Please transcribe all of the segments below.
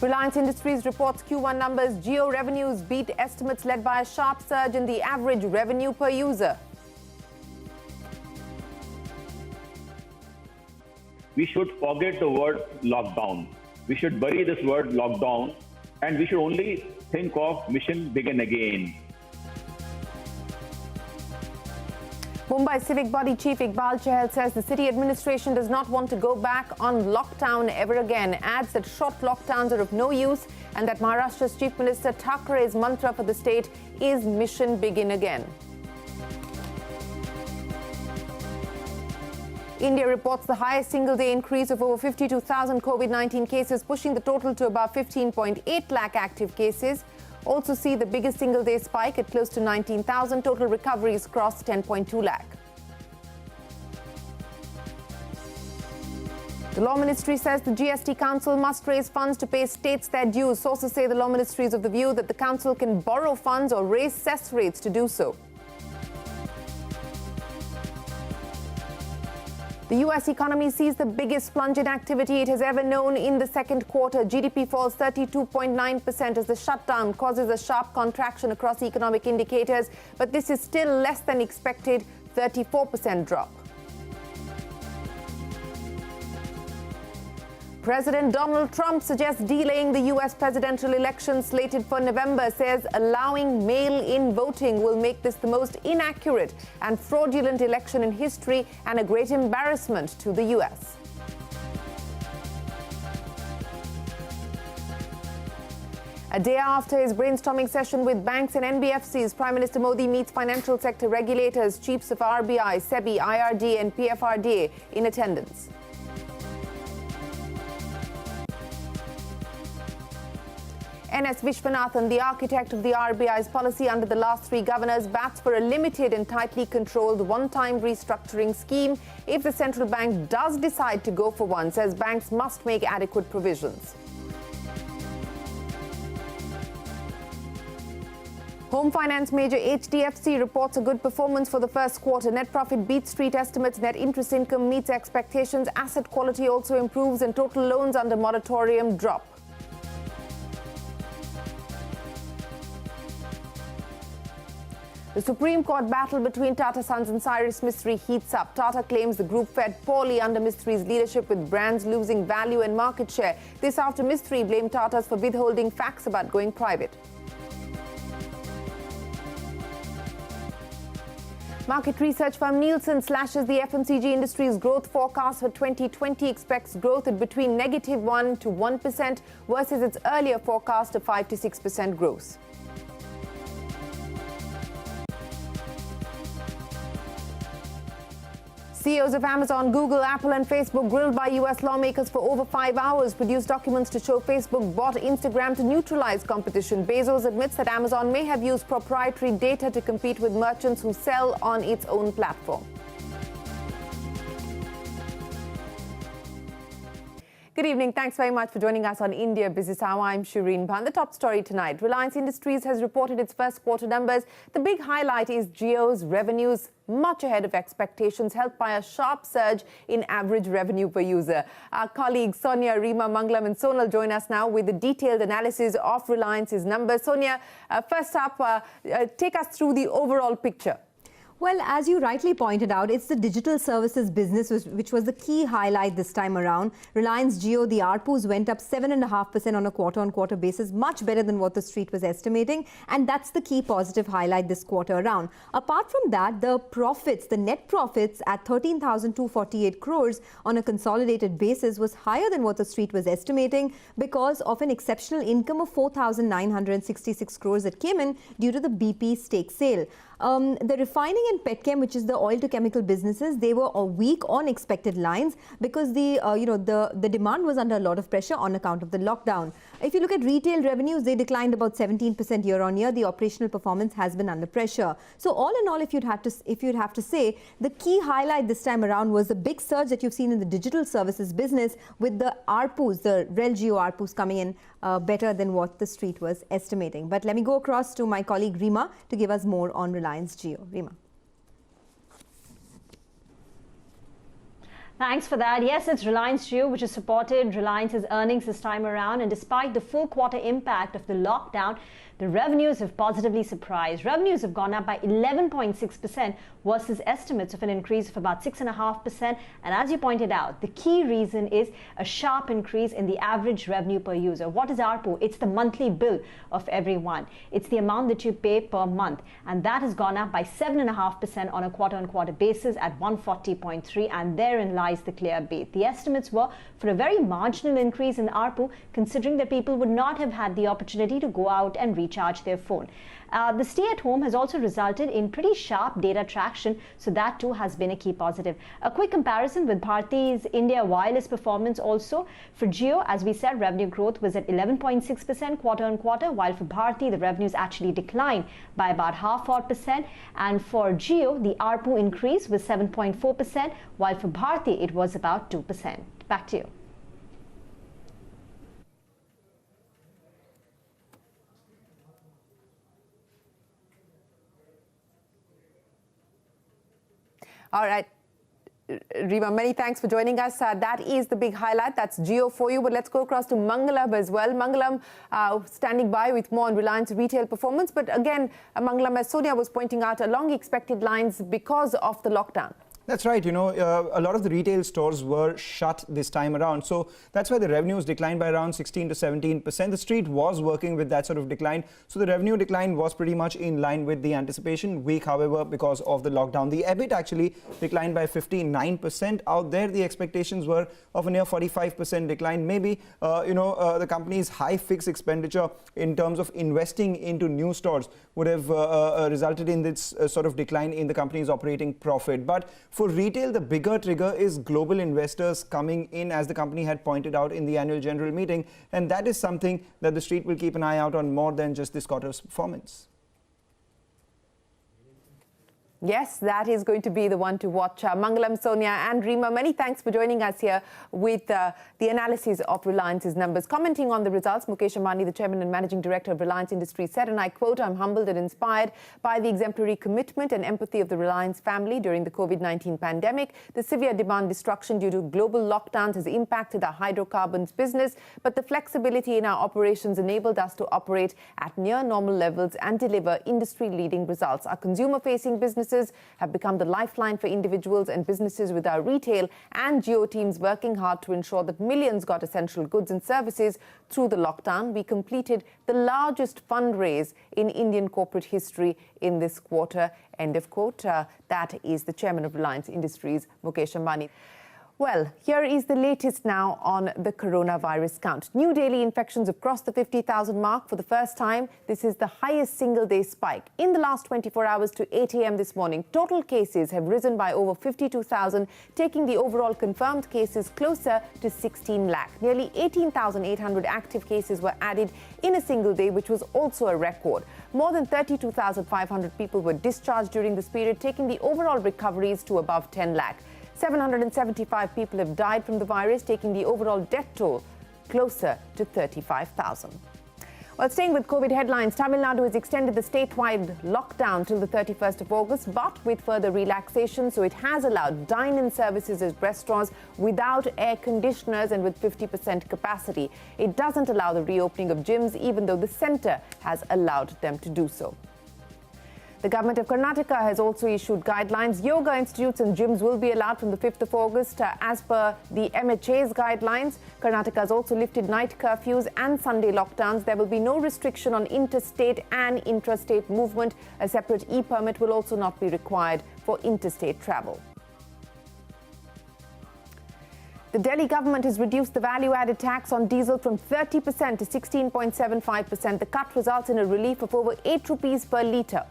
Reliance Industries reports Q1 numbers. Jio revenues beat estimates led by a sharp surge in the average revenue per user. We should forget the word lockdown. We should bury this word lockdown, and we should only think of mission begin again. Mumbai Civic Body Chief Iqbal Chahal says the city administration does not want to go back on lockdown ever again, adds that short lockdowns are of no use and that Maharashtra's Chief Minister Thackeray's mantra for the state is mission begin again. India reports the highest single-day increase of over 52,000 COVID-19 cases, pushing the total to about 15.8 lakh active cases. Also see the biggest single-day spike at close to 19,000. Total recoveries crossed 10.2 lakh. The Law Ministry says the GST Council must raise funds to pay states their dues. Sources say the Law Ministry is of the view that the Council can borrow funds or raise cess rates to do so. The U.S. economy sees the biggest plunge in activity it has ever known in the second quarter. GDP falls 32.9% as the shutdown causes a sharp contraction across economic indicators, but this is still less than expected, 34% drop. President Donald Trump suggests delaying the U.S. presidential election slated for November, says allowing mail-in voting will make this the most inaccurate and fraudulent election in history and a great embarrassment to the U.S. A day after his brainstorming session with banks and NBFCs, Prime Minister Modi meets financial sector regulators, chiefs of RBI, SEBI, IRD and PFRDA in attendance. N.S. Vishwanathan, the architect of the RBI's policy under the last three governors, bats for a limited and tightly controlled one-time restructuring scheme if the central bank does decide to go for one, says banks must make adequate provisions. Home finance major HDFC reports a good performance for the first quarter. Net profit beats street estimates, net interest income meets expectations, asset quality also improves and total loans under moratorium drop. The Supreme Court battle between Tata Sons and Cyrus Mistry heats up. Tata claims the group fared poorly under Mistry's leadership, with brands losing value and market share. This after Mistry blamed Tatas for withholding facts about going private. Market research firm Nielsen slashes the FMCG industry's growth forecast for 2020, expects growth at between -1% to 1% versus its earlier forecast of 5 to 6% growth. CEOs of Amazon, Google, Apple and Facebook grilled by US lawmakers for over 5 hours, produced documents to show Facebook bought Instagram to neutralize competition. Bezos admits that Amazon may have used proprietary data to compete with merchants who sell on its own platform. Good evening. Thanks very much for joining us on India Business Hour. I'm Shireen Bhan. The top story tonight. Reliance Industries has reported its first quarter numbers. The big highlight is Jio's revenues much ahead of expectations, helped by a sharp surge in average revenue per user. Our colleagues Sonia, Rima, Mangalam and Sonal join us now with the detailed analysis of Reliance's numbers. Sonia, first up, take us through the overall picture. Well, as you rightly pointed out, it's the digital services business which was the key highlight this time around. Reliance Jio, the ARPUs went up 7.5% on a quarter-on-quarter basis, much better than what the street was estimating. And that's the key positive highlight this quarter around. Apart from that, the profits, the net profits at 13,248 crores on a consolidated basis was higher than what the street was estimating because of an exceptional income of 4,966 crores that came in due to the BP stake sale. The refining and petchem, which is the oil to chemical businesses, they were weak on expected lines because the demand was under a lot of pressure on account of the lockdown. If you look at retail revenues, they declined about 17% year on year. The operational performance has been under pressure. So all in all, if you'd have to say, the key highlight this time around was the big surge that you've seen in the digital services business, with the ARPUs, the Rel Jio ARPUs coming in better than what the street was estimating. But let me go across to my colleague Rima to give us more on Reliance Jio. Rima. Thanks for that. Yes, it's Reliance Jio, which has supported Reliance's earnings this time around. And despite the full quarter impact of the lockdown, the revenues have positively surprised. Revenues have gone up by 11.6% versus estimates of an increase of about 6.5%. And as you pointed out, the key reason is a sharp increase in the average revenue per user. What is ARPU? It's the monthly bill of everyone. It's the amount that you pay per month. And that has gone up by 7.5% on a quarter-on-quarter basis at 140.3. And therein lies the clear beat. The estimates were for a very marginal increase in ARPU, considering that people would not have had the opportunity to go out and recharge their phone. The stay at home has also resulted in pretty sharp data traction, so that too has been a key positive. A quick comparison with Bharti's India wireless performance also. For Jio, as we said, revenue growth was at 11.6% quarter on quarter, while for Bharti, the revenues actually declined by about 0.5%. And for Jio, the ARPU increase was 7.4%, while for Bharti, it was about 2%. Back to you. All right. Rima, many thanks for joining us. That is the big highlight. That's Jio for you. But let's go across to Mangalam as well. Mangalam standing by with more on Reliance retail performance. But again, Mangalam, as Sonia was pointing out, along expected lines because of the lockdown. That's right. You know, a lot of the retail stores were shut this time around. So that's why the revenues declined by around 16 to 17%. The street was working with that sort of decline. So the revenue decline was pretty much in line with the anticipation. Weak, however, because of the lockdown. The EBIT actually declined by 59%. Out there, the expectations were of a near 45% decline. Maybe, the company's high fixed expenditure in terms of investing into new stores would have resulted in this sort of decline in the company's operating profit. But for retail, the bigger trigger is global investors coming in, as the company had pointed out in the annual general meeting. And that is something that the street will keep an eye out on more than just this quarter's performance. Yes, that is going to be the one to watch. Mangalam, Sonia and Rima, many thanks for joining us here with the analysis of Reliance's numbers. Commenting on the results, Mukesh Ambani, the Chairman and Managing Director of Reliance Industries, said, and I quote, "I'm humbled and inspired by the exemplary commitment and empathy of the Reliance family during the COVID-19 pandemic. The severe demand destruction due to global lockdowns has impacted our hydrocarbons business, but the flexibility in our operations enabled us to operate at near normal levels and deliver industry-leading results. Our consumer-facing businesses have become the lifeline for individuals and businesses, with our retail and Jio teams working hard to ensure that millions got essential goods and services through the lockdown. We completed the largest fundraise in Indian corporate history in this quarter." End of quote. That is the Chairman of Reliance Industries, Mukesh Ambani. Well, here is the latest now on the coronavirus count. New daily infections have crossed the 50,000 mark for the first time. This is the highest single-day spike in the last 24 hours to 8 a.m. this morning. Total cases have risen by over 52,000, taking the overall confirmed cases closer to 16 lakh. Nearly 18,800 active cases were added in a single day, which was also a record. More than 32,500 people were discharged during this period, taking the overall recoveries to above 10 lakh. 775 people have died from the virus, taking the overall death toll closer to 35,000. Well, staying with COVID headlines, Tamil Nadu has extended the statewide lockdown till the 31st of August, but with further relaxation. So it has allowed dine-in services at restaurants without air conditioners and with 50% capacity. It doesn't allow the reopening of gyms, even though the centre has allowed them to do so. The government of Karnataka has also issued guidelines. Yoga institutes and gyms will be allowed from the 5th of August. As per the MHA's guidelines, Karnataka has also lifted night curfews and Sunday lockdowns. There will be no restriction on interstate and intrastate movement. A separate e-permit will also not be required for interstate travel. The Delhi government has reduced the value-added tax on diesel from 30% to 16.75%. The cut results in a relief of over 8 rupees per litre.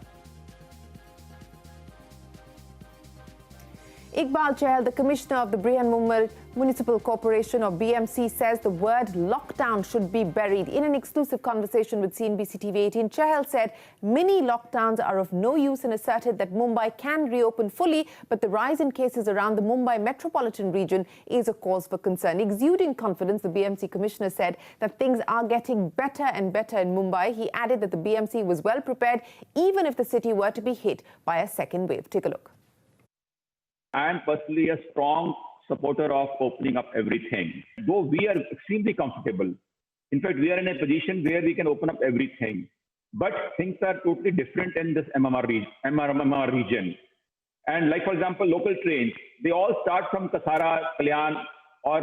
Iqbal Chahal, the Commissioner of the Mumbai Municipal Corporation, or BMC, says the word lockdown should be buried. In an exclusive conversation with CNBC TV 18, Chahal said mini lockdowns are of no use and asserted that Mumbai can reopen fully, but the rise in cases around the Mumbai metropolitan region is a cause for concern. Exuding confidence, the BMC Commissioner said that things are getting better and better in Mumbai. He added that the BMC was well prepared even if the city were to be hit by a second wave. Take a look. And personally a strong supporter of opening up everything. Though we are extremely comfortable. In fact, we are in a position where we can open up everything. But things are totally different in this MMR region. And like, for example, local trains, they all start from Kasara, Kalyan, or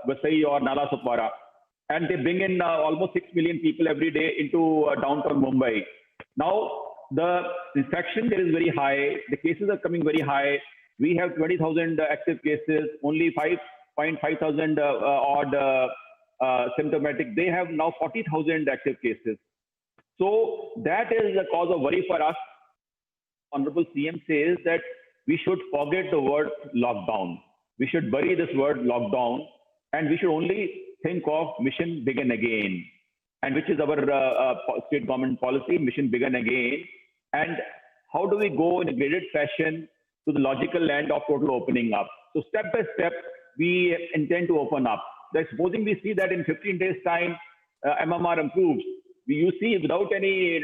Vasai or Nala Sopara. And they bring in almost 6 million people every day into downtown Mumbai. Now, the infection there is very high. The cases are coming very high. We have 20,000 active cases, only 5,000 odd symptomatic. They have now 40,000 active cases. So that is a cause of worry for us. Honorable CM says that we should forget the word lockdown. We should bury this word lockdown, and we should only think of mission begin again, and which is our state government policy, mission begin again. And how do we go in a graded fashion to the logical land of total opening up? So step by step, we intend to open up. Supposing we see that in 15 days' time, MMR improves, you see without any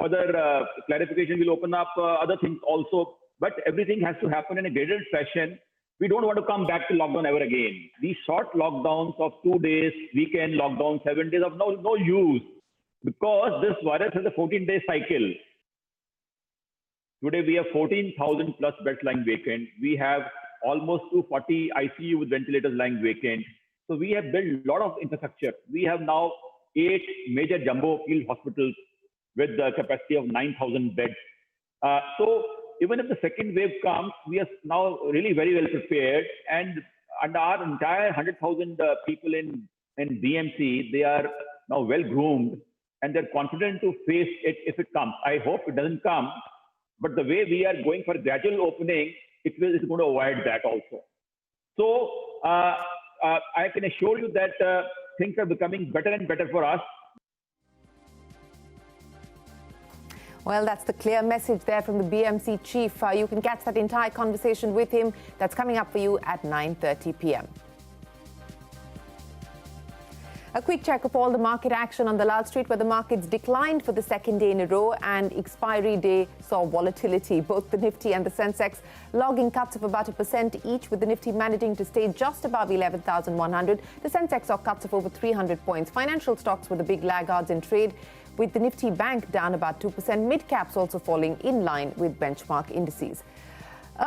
further clarification, we'll open up other things also. But everything has to happen in a graded fashion. We don't want to come back to lockdown ever again. These short lockdowns of 2 days, weekend lockdown, 7 days of no use, because this virus has a 14-day cycle. Today we have 14,000 plus beds lying vacant. We have almost 240 ICU with ventilators lying vacant. So we have built a lot of infrastructure. We have now 8 major jumbo field hospitals with the capacity of 9,000 beds. So even if the second wave comes, we are now really very well prepared. And our entire 100,000 people in BMC, they are now well groomed and they're confident to face it if it comes. I hope it doesn't come. But the way we are going for gradual opening, it's going to avoid that also. So I can assure you that things are becoming better and better for us. Well, that's the clear message there from the BMC chief. You can catch that entire conversation with him. That's coming up for you at 9:30 p.m. A quick check of all the market action on the Lal Street, where the markets declined for the second day in a row and expiry day saw volatility. Both the Nifty and the Sensex logging cuts of about 1% each, with the Nifty managing to stay just above 11,100. The Sensex saw cuts of over 300 points. Financial stocks were the big laggards in trade, with the Nifty Bank down about 2%. Mid-caps also falling in line with benchmark indices.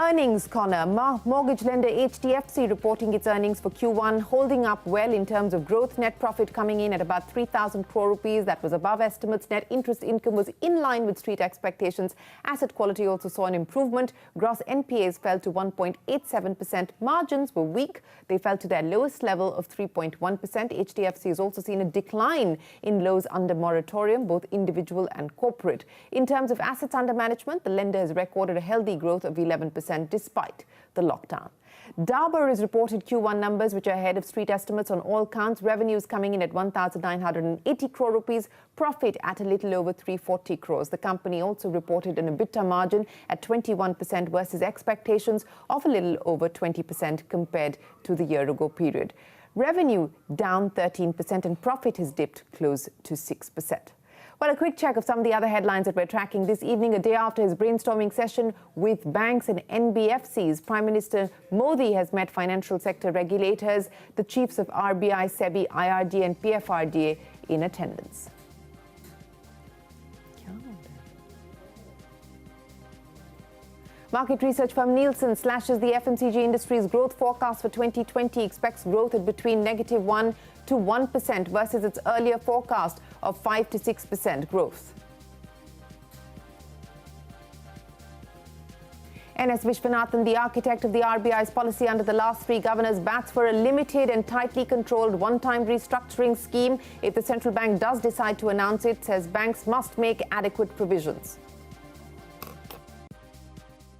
Earnings corner. Mortgage lender HDFC reporting its earnings for Q1, holding up well in terms of growth. Net profit coming in at about 3,000 crore rupees. That was above estimates. Net interest income was in line with street expectations. Asset quality also saw an improvement. Gross NPAs fell to 1.87%. Margins were weak. They fell to their lowest level of 3.1%. HDFC has also seen a decline in loans under moratorium, both individual and corporate. In terms of assets under management, the lender has recorded a healthy growth of 11% despite the lockdown. Dabur has reported Q1 numbers which are ahead of street estimates on all counts. Revenues coming in at 1,980 crore rupees, profit at a little over 340 crores. The company also reported an EBITDA margin at 21% versus expectations of a little over 20% compared to the year-ago period. Revenue down 13% and profit has dipped close to 6%. Well, a quick check of some of the other headlines that we're tracking this evening. A day after his brainstorming session with banks and NBFCs, Prime Minister Modi has met financial sector regulators, the chiefs of RBI, SEBI, IRDA and PFRDA in attendance. Market research firm Nielsen slashes the FMCG industry's growth forecast for 2020, expects growth at between -1% to 1% versus its earlier forecast of 5 to 6% growth. NS Vishwanathan, the architect of the RBI's policy under the last three governors, bats for a limited and tightly controlled one-time restructuring scheme. If the central bank does decide to announce it, says banks must make adequate provisions.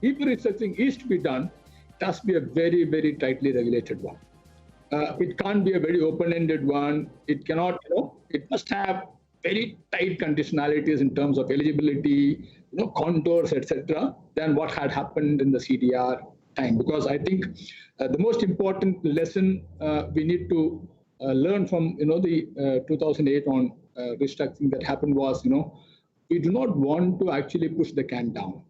If restructuring is to be done, it has to be a very, very tightly regulated one. It can't be a very open-ended one. It cannot, it must have very tight conditionalities in terms of eligibility, contours, etc., than what had happened in the CDR time. Because I think the most important lesson we need to learn from, the 2008 on restructuring that happened was, we do not want to actually push the can down.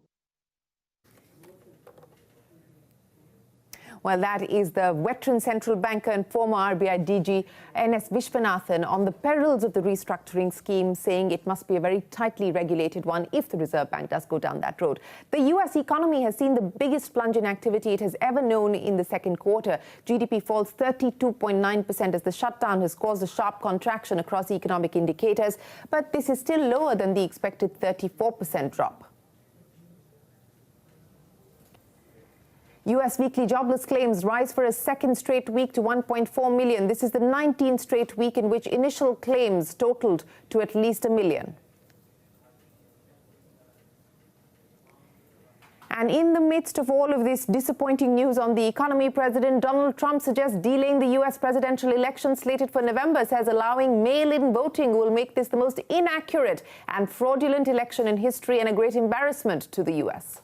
Well, that is the veteran central banker and former RBI DG N.S. Vishwanathan on the perils of the restructuring scheme, saying it must be a very tightly regulated one if the Reserve Bank does go down that road. The US economy has seen the biggest plunge in activity it has ever known in the second quarter. GDP falls 32.9% as the shutdown has caused a sharp contraction across economic indicators, but this is still lower than the expected 34% drop. US weekly jobless claims rise for a second straight week to 1.4 million. This is the 19th straight week in which initial claims totaled to at least 1 million. And in the midst of all of this disappointing news on the economy, President Donald Trump suggests delaying the US presidential election slated for November, says allowing mail-in voting will make this the most inaccurate and fraudulent election in history and a great embarrassment to the US.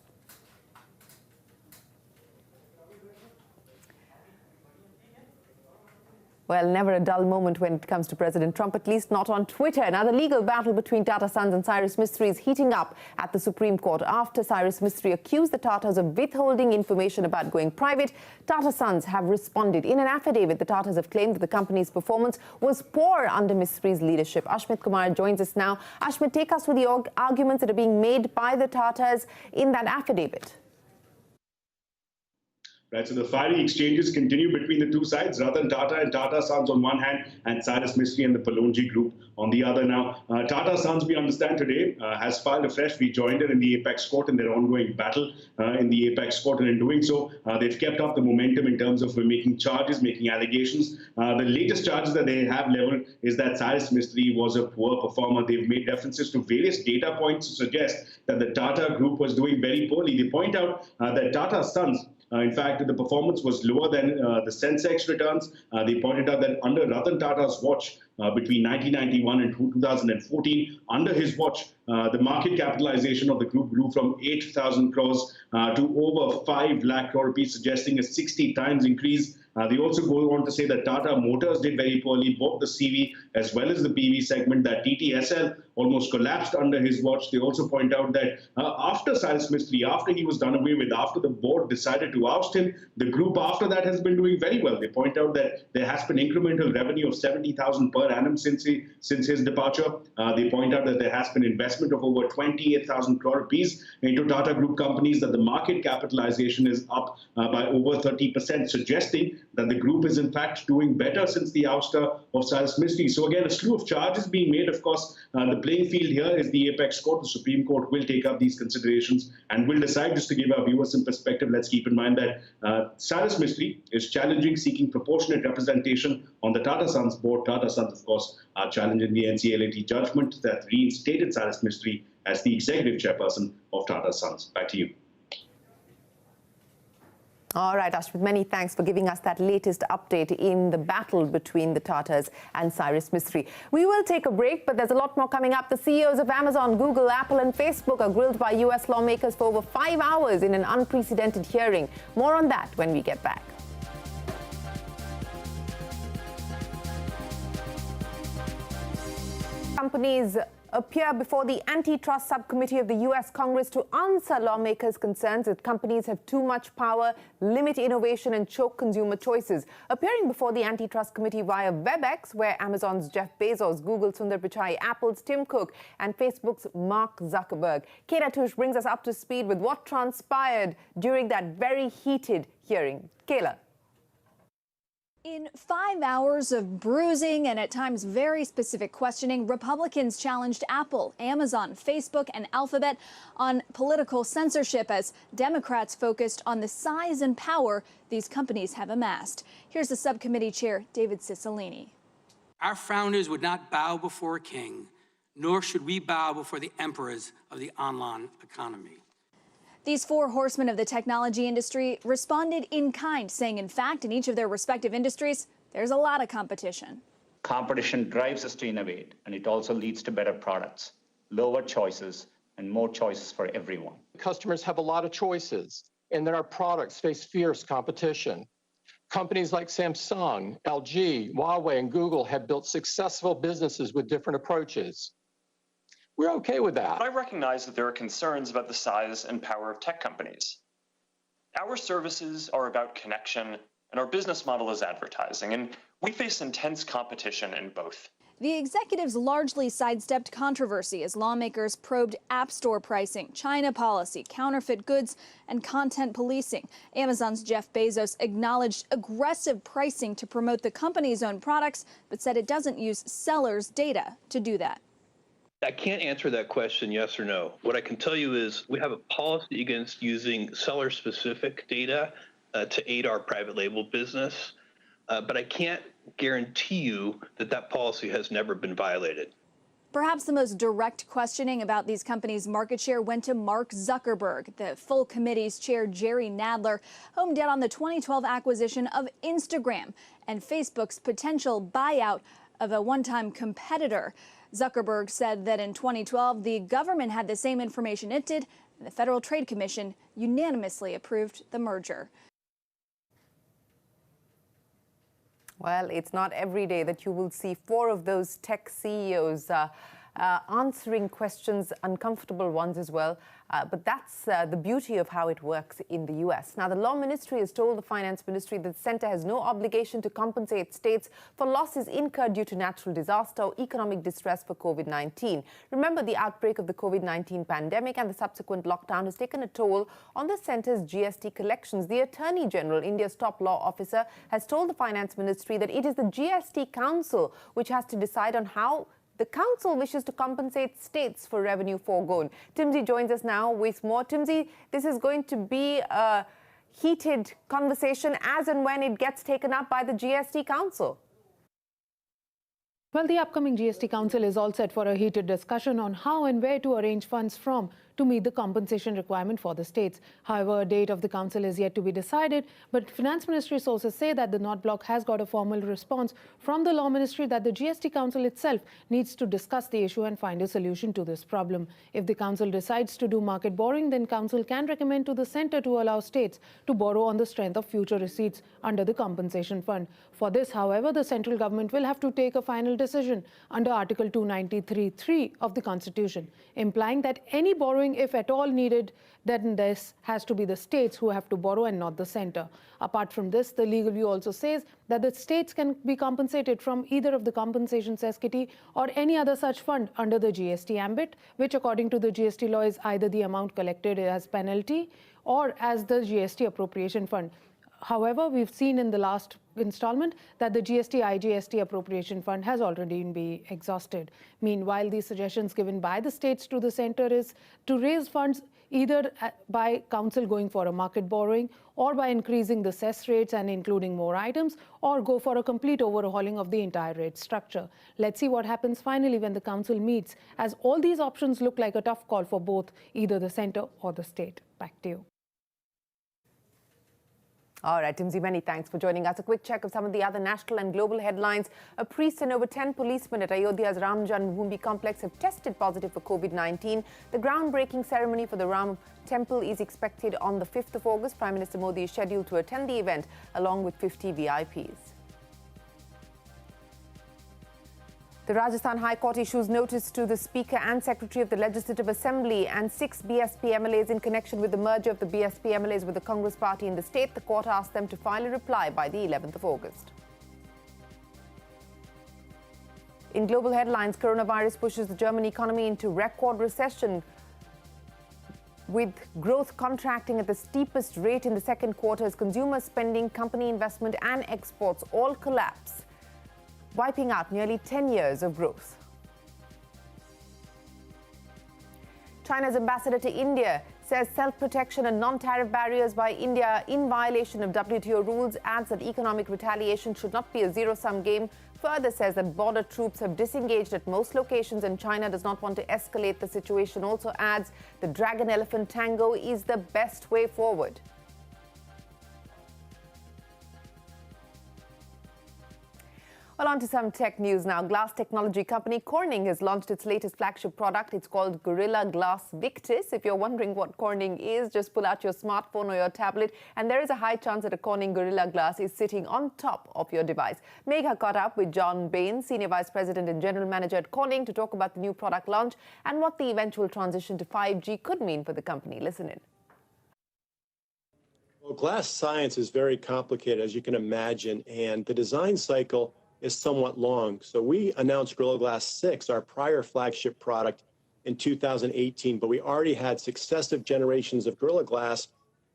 Well, never a dull moment when it comes to President Trump, at least not on Twitter. Now, the legal battle between Tata Sons and Cyrus-Mistry is heating up at the Supreme Court after Cyrus-Mistry accused the Tatas of withholding information about going private. Tata Sons have responded. In an affidavit, the Tatas have claimed that the company's performance was poor under Mistry's leadership. Ashmit Kumar joins us now. Ashmit, take us through the arguments that are being made by the Tatas in that affidavit. Right, so the fiery exchanges continue between the two sides, Ratan Tata and Tata Sons on one hand, and Cyrus-Mistry and the Palonji Group on the other. Now, Tata Sons, we understand today, has filed afresh rejoinder in the apex court in their ongoing battle in the apex court, and in doing so, they've kept up the momentum in terms of making charges, making allegations. The latest charges that they have leveled is that Cyrus-Mistry was a poor performer. They've made references to various data points to suggest that the Tata Group was doing very poorly. They point out that Tata Sons, in fact, the performance was lower than the Sensex returns. They pointed out that under Ratan Tata's watch, between 1991 and 2014, under his watch, the market capitalization of the group grew from 8,000 crores to over 5 lakh crore rupees, suggesting a 60 times increase. They also go on to say that Tata Motors did very poorly, both the CV as well as the PV segment, that TTSL almost collapsed under his watch. They also point out that after Cyrus-Mistry, after he was done away with, after the board decided to oust him, the group after that has been doing very well. They point out that there has been incremental revenue of 70,000 per annum since his departure. They point out that there has been investment of over 28,000 crore rupees into Tata Group companies, that the market capitalization is up by over 30%, suggesting that the group is in fact doing better since the ouster of Cyrus-Mistry. So again, a slew of charges being made. Of course, the playing field here is the apex court. The Supreme Court will take up these considerations and will decide. Just to give our viewers some perspective, let's keep in mind that Cyrus-Mistry is challenging, seeking proportionate representation on the Tata Sons board. Tata Sons, of course, are challenging the NCLAT judgment that reinstated Cyrus-Mistry as the executive chairperson of Tata Sons. Back to you. All right, Ashmit, many thanks for giving us that latest update in the battle between the Tatas and Cyrus-Mistry. We will take a break, but there's a lot more coming up. The CEOs of Amazon, Google, Apple and Facebook are grilled by US lawmakers for over 5 hours in an unprecedented hearing. More on that when we get back. Companies appear before the antitrust subcommittee of the US Congress to answer lawmakers' concerns that companies have too much power, limit innovation and choke consumer choices. Appearing before the antitrust committee via WebEx, where Amazon's Jeff Bezos, Google's Sundar Pichai, Apple's Tim Cook and Facebook's Mark Zuckerberg. Kayla Tush brings us up to speed with what transpired during that very heated hearing. Kayla. In 5 hours of bruising and at times very specific questioning, Republicans challenged Apple, Amazon, Facebook, and Alphabet on political censorship as Democrats focused on the size and power these companies have amassed. Here's the subcommittee chair, David Cicilline. Our founders would not bow before a king, nor should we bow before the emperors of the online economy. These 4 horsemen of the technology industry responded in kind, saying, in fact, in each of their respective industries, there's a lot of competition. Competition drives us to innovate, and it also leads to better products, lower choices, and more choices for everyone. Customers have a lot of choices, and then our products face fierce competition. Companies like Samsung, LG, Huawei, and Google have built successful businesses with different approaches. We're okay with that. But I recognize that there are concerns about the size and power of tech companies. Our services are about connection, and our business model is advertising, and we face intense competition in both. The executives largely sidestepped controversy as lawmakers probed App Store pricing, China policy, counterfeit goods, and content policing. Amazon's Jeff Bezos acknowledged aggressive pricing to promote the company's own products, but said it doesn't use sellers' data to do that. I can't answer that question yes or no. What I can tell you is we have a policy against using seller-specific data to aid our private label business, but I can't guarantee you that that policy has never been violated. Perhaps the most direct questioning about these companies' market share went to Mark Zuckerberg. The full committee's chair, Jerry Nadler, homed in on the 2012 acquisition of Instagram and Facebook's potential buyout of a one-time competitor. Zuckerberg said that in 2012, the government had the same information it did, and the Federal Trade Commission unanimously approved the merger. Well, it's not every day that you will see four of those tech CEOs answering questions, uncomfortable ones as well. But that's the beauty of how it works in the US. Now, the Law Ministry has told the Finance Ministry that the centre has no obligation to compensate states for losses incurred due to natural disaster or economic distress for COVID-19. Remember, the outbreak of the COVID-19 pandemic and the subsequent lockdown has taken a toll on the centre's GST collections. The Attorney General, India's top law officer, has told the Finance Ministry that it is the GST Council which has to decide on how the council wishes to compensate states for revenue foregone. Timsy joins us now with more. Timsy, this is going to be a heated conversation as and when it gets taken up by the GST Council. Well, the upcoming GST Council is all set for a heated discussion on how and where to arrange funds from to meet the compensation requirement for the states. However, a date of the council is yet to be decided, but Finance Ministry sources say that the North Bloc has got a formal response from the Law Ministry that the GST Council itself needs to discuss the issue and find a solution to this problem. If the council decides to do market borrowing, then council can recommend to the centre to allow states to borrow on the strength of future receipts under the compensation fund. For this, however, the central government will have to take a final decision under Article 293(3) of the Constitution, implying that any borrowing, if at all needed, then this has to be the states who have to borrow and not the centre. Apart from this, the legal view also says that the states can be compensated from either of the compensation cess kitty or any other such fund under the GST ambit, which according to the GST law is either the amount collected as penalty or as the GST appropriation fund. However, we've seen in the last installment that the GST-IGST appropriation fund has already been exhausted. Meanwhile, the suggestions given by the states to the centre is to raise funds either by council going for a market borrowing or by increasing the cess rates and including more items, or go for a complete overhauling of the entire rate structure. Let's see what happens finally when the council meets, as all these options look like a tough call for both either the centre or the state. Back to you. All right, Timsy, many thanks for joining us. A quick check of some of the other national and global headlines. A priest and over 10 policemen at Ayodhya's Ram Janmabhoomi complex have tested positive for COVID-19. The groundbreaking ceremony for the Ram Temple is expected on the 5th of August. Prime Minister Modi is scheduled to attend the event along with 50 VIPs. The Rajasthan High Court issues notice to the Speaker and Secretary of the Legislative Assembly and 6 BSP MLAs in connection with the merger of the BSP MLAs with the Congress party in the state. The court asked them to file a reply by the 11th of August. In global headlines, coronavirus pushes the German economy into record recession, with growth contracting at the steepest rate in the second quarter as consumer spending, company investment and exports all collapse, wiping out nearly 10 years of growth. China's ambassador to India says self-protection and non-tariff barriers by India in violation of WTO rules, adds that economic retaliation should not be a zero-sum game. Further says that border troops have disengaged at most locations and China does not want to escalate the situation. Also adds the dragon-elephant tango is the best way forward. Well, on to some tech news now. Glass technology company Corning has launched its latest flagship product. It's called Gorilla Glass Victus. If you're wondering what Corning is, just pull out your smartphone or your tablet, and there is a high chance that a Corning Gorilla Glass is sitting on top of your device. Megha caught up with John Bain, Senior Vice President and General Manager at Corning, to talk about the new product launch and what the eventual transition to 5G could mean for the company. Listen in. Well, glass science is very complicated, as you can imagine, and the design cycle is somewhat long. So we announced Gorilla Glass 6, our prior flagship product, in 2018, but we already had successive generations of Gorilla Glass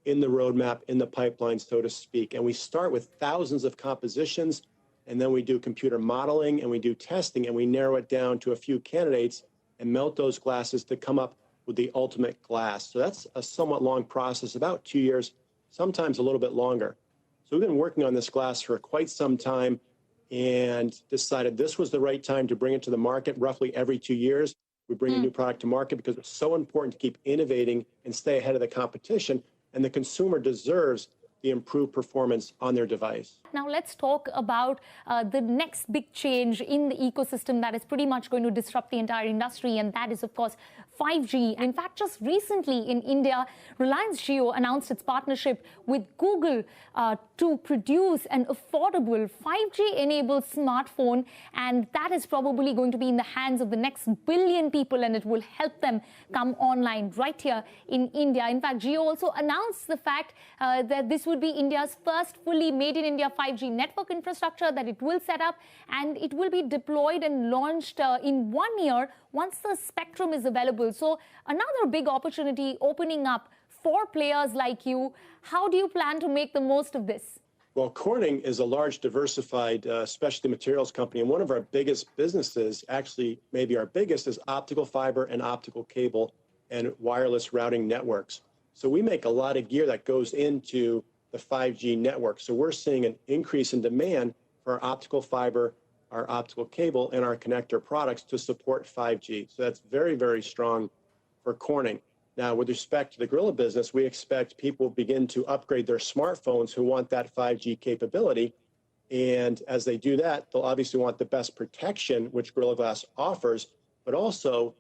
in the roadmap, in the pipeline, so to speak. And we start with thousands of compositions, and then we do computer modeling, and we do testing, and we narrow it down to a few candidates and melt those glasses to come up with the ultimate glass. So that's a somewhat long process, about 2 years, sometimes a little bit longer. So we've been working on this glass for quite some time and decided this was the right time to bring it to the market. Roughly every 2 years, we bring a new product to market because it's so important to keep innovating and stay ahead of the competition. And the consumer deserves the improved performance on their device. Now let's talk about the next big change in the ecosystem that is pretty much going to disrupt the entire industry, and that is, of course, 5G. In fact, just recently in India, Reliance Jio announced its partnership with Google to produce an affordable 5G-enabled smartphone, and that is probably going to be in the hands of the next billion people, and it will help them come online right here in India. In fact, Jio also announced the fact that this would be India's first fully made in India 5G network infrastructure that it will set up, and it will be deployed and launched in 1 year once the spectrum is available. So another big opportunity opening up for players like you. How do you plan to make the most of this? Well, Corning is a large diversified specialty materials company, and one of our biggest businesses, actually maybe our biggest, is optical fiber and optical cable and wireless routing networks. So we make a lot of gear that goes into the 5G network. So we're seeing an increase in demand for our optical fiber, our optical cable, and our connector products to support 5G. So that's very, very strong for Corning. Now, with respect to the Gorilla business, we expect people begin to upgrade their smartphones who want that 5G capability. And as they do that, they'll obviously want the best protection, which Gorilla Glass offers, but also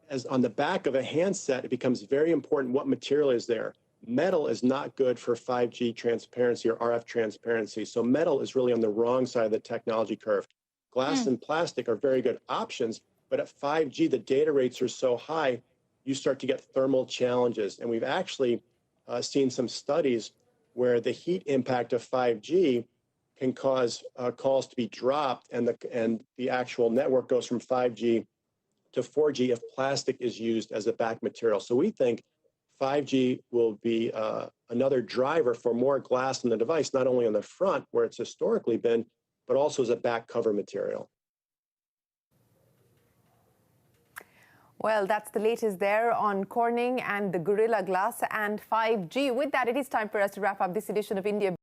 as on the back of a handset, it becomes very important what material is there. Metal is not good for 5G transparency or RF transparency. So metal is really on the wrong side of the technology curve. Glass and plastic are very good options, but at 5G, the data rates are so high, you start to get thermal challenges. And we've actually seen some studies where the heat impact of 5G can cause calls to be dropped, and the actual network goes from 5G to 4G if plastic is used as a back material. So we think 5G will be another driver for more glass in the device, not only on the front where it's historically been, but also as a back cover material. Well, that's the latest there on Corning and the Gorilla Glass and 5G. With that, it is time for us to wrap up this edition of India